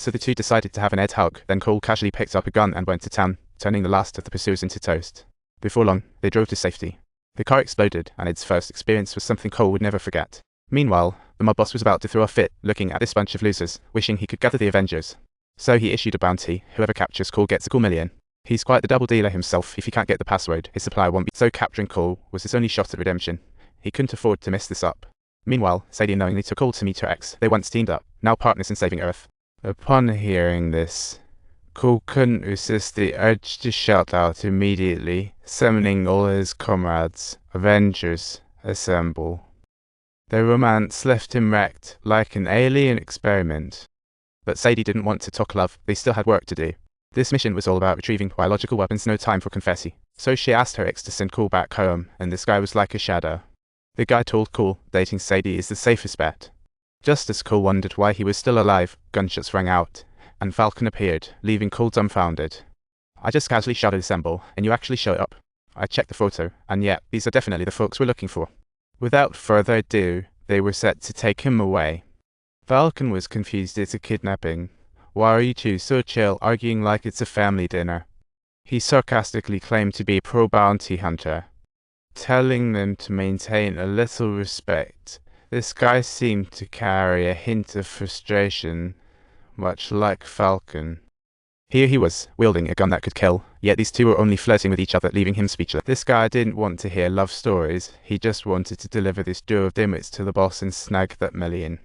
So the two decided to have an Ed hug, then Cole casually picked up a gun and went to town, turning the last of the pursuers into toast. Before long, they drove to safety. The car exploded, and Ed's first experience was something Cole would never forget. Meanwhile, the mob boss was about to throw a fit, looking at this bunch of losers, wishing he could gather the Avengers. So he issued a bounty: whoever captures Cole gets a cool million. He's quite the double dealer himself. If he can't get the password, his supplier won't be. So capturing Cole was his only shot at redemption. He couldn't afford to mess this up. Meanwhile, Sadie unknowingly took Cole to meet her ex. They once teamed up, now partners in saving Earth. Upon hearing this, Cole couldn't resist the urge to shout out immediately, summoning all his comrades. Avengers, assemble. Their romance left him wrecked, like an alien experiment. But Sadie didn't want to talk love. They still had work to do. This mission was all about retrieving biological weapons, no time for confetti. So she asked her ex to send Cole back home, and this guy was like a shadow. The guy told Cole dating Sadie is the safest bet. Just as Cole wondered why he was still alive, gunshots rang out, and Falcon appeared, leaving Cole dumbfounded. I just casually shouted assemble, and you actually showed up. I checked the photo, and yeah, these are definitely the folks we're looking for. Without further ado, they were set to take him away. Falcon was confused. It's a kidnapping. Why are you two so chill, arguing like it's a family dinner? He sarcastically claimed to be a pro-bounty hunter, telling them to maintain a little respect. This guy seemed to carry a hint of frustration, much like Falcon. Here he was, wielding a gun that could kill, yet these two were only flirting with each other, leaving him speechless. This guy didn't want to hear love stories. He just wanted to deliver this duo of dimwits to the boss and snag that million.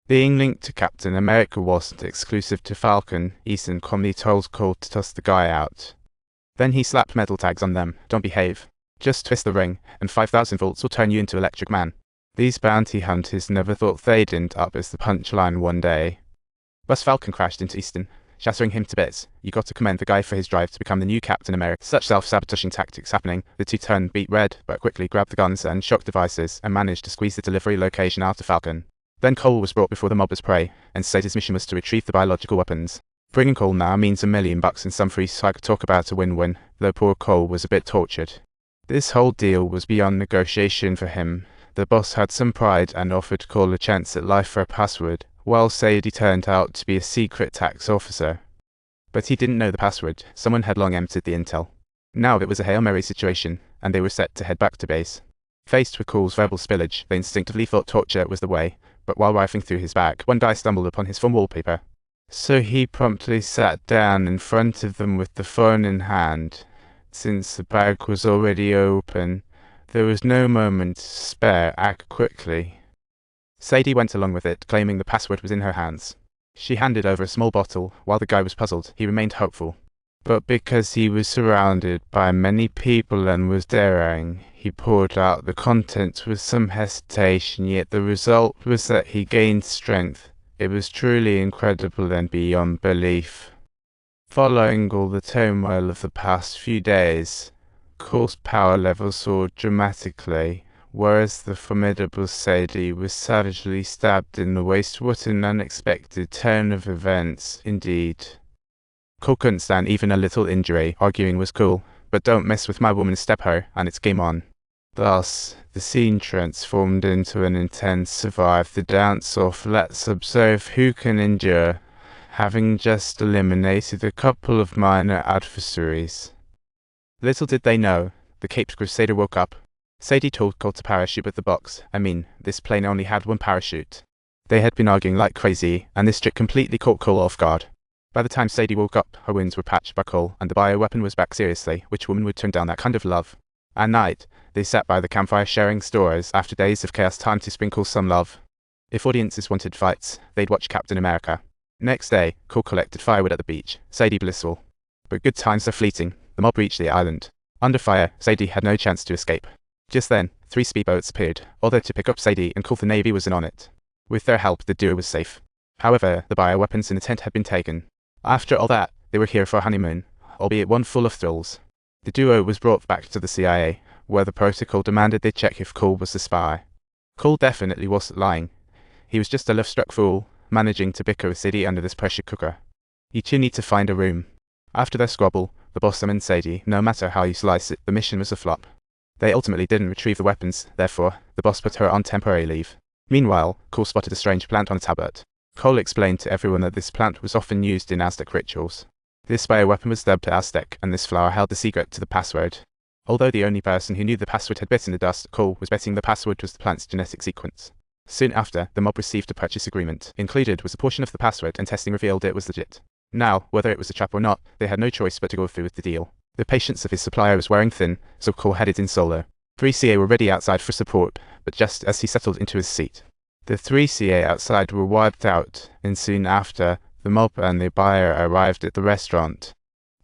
Being linked to Captain America wasn't exclusive to Falcon. Easton calmly told Cole to toss the guy out. Then he slapped metal tags on them. Don't behave. Just twist the ring, and 5,000 volts will turn you into Electric Man. These bounty hunters never thought they'd end up as the punchline one day. Thus Falcon crashed into Easton, shattering him to bits. You got to commend the guy for his drive to become the new Captain America. Such self-sabotaging tactics happening, the two turned beet red, but quickly grabbed the guns and shock devices, and managed to squeeze the delivery location out of Falcon. Then Cole was brought before the mob as prey, and said his mission was to retrieve the biological weapons. Bringing Cole now means $1 million and some free, so I could talk about a win-win, though poor Cole was a bit tortured. This whole deal was beyond negotiation for him. The boss had some pride and offered Cole a chance at life for a password, while Sadie turned out to be a secret tax officer. But he didn't know the password. Someone had long emptied the intel. Now it was a Hail Mary situation, and they were set to head back to base. Faced with Cole's verbal spillage, they instinctively thought torture was the way, but while rifling through his bag, one guy stumbled upon his phone wallpaper. So he promptly sat down in front of them with the phone in hand. Since the bag was already open, there was no moment to spare. Act quickly. Sadie went along with it, claiming the password was in her hands. She handed over a small bottle. While the guy was puzzled, he remained hopeful. But because he was surrounded by many people and was daring, he poured out the contents with some hesitation, yet the result was that he gained strength. It was truly incredible and beyond belief. Following all the turmoil of the past few days, Cole's power level soared dramatically, whereas the formidable Sadie was savagely stabbed in the waist. What an unexpected turn of events, indeed. Cole couldn't stand even a little injury. Arguing was cool, but don't mess with my woman, step her, and it's game on. Thus, the scene transformed into an intense survive the dance-off. Let's observe who can endure, having just eliminated a couple of minor adversaries. Little did they know, the caped crusader woke up. Sadie told Cole to parachute with the box. This plane only had one parachute. They had been arguing like crazy, and this trick completely caught Cole off guard. By the time Sadie woke up, her wounds were patched by Cole, and the bioweapon was back. Seriously, which woman would turn down that kind of love? At night, they sat by the campfire sharing stories. After days of chaos, time to sprinkle some love. If audiences wanted fights, they'd watch Captain America. Next day, Cole collected firewood at the beach, Sadie blissful. But good times are fleeting. The mob reached the island. Under fire, Sadie had no chance to escape. Just then, 3 speedboats appeared, all there to pick up Sadie, and Cole. The Navy was in on it. With their help, the duo was safe. However, the bioweapons in the tent had been taken. After all that, they were here for a honeymoon, albeit one full of thrills. The duo was brought back to the CIA, where the protocol demanded they check if Cole was the spy. Cole definitely wasn't lying. He was just a love-struck fool, managing to bicker with Sadie under this pressure cooker. You two need to find a room. After their squabble, the boss summoned Sadie. No matter how you slice it, the mission was a flop. They ultimately didn't retrieve the weapons, therefore, the boss put her on temporary leave. Meanwhile, Cole spotted a strange plant on a tablet. Cole explained to everyone that this plant was often used in Aztec rituals. This bioweapon was dubbed Aztec, and this flower held the secret to the password. Although the only person who knew the password had bitten the dust, Cole was betting the password was the plant's genetic sequence. Soon after, the mob received a purchase agreement. Included was a portion of the password, and testing revealed it was legit. Now, whether it was a trap or not, they had no choice but to go through with the deal. The patience of his supplier was wearing thin, so Cole headed in solo. 3CA were ready outside for support, but just as he settled into his seat, the 3CA outside were wiped out, and soon after, the mob and the buyer arrived at the restaurant.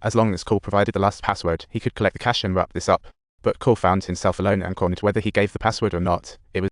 As long as Cole provided the last password, he could collect the cash and wrap this up. But Cole found himself alone and cornered. Whether he gave the password or not, it was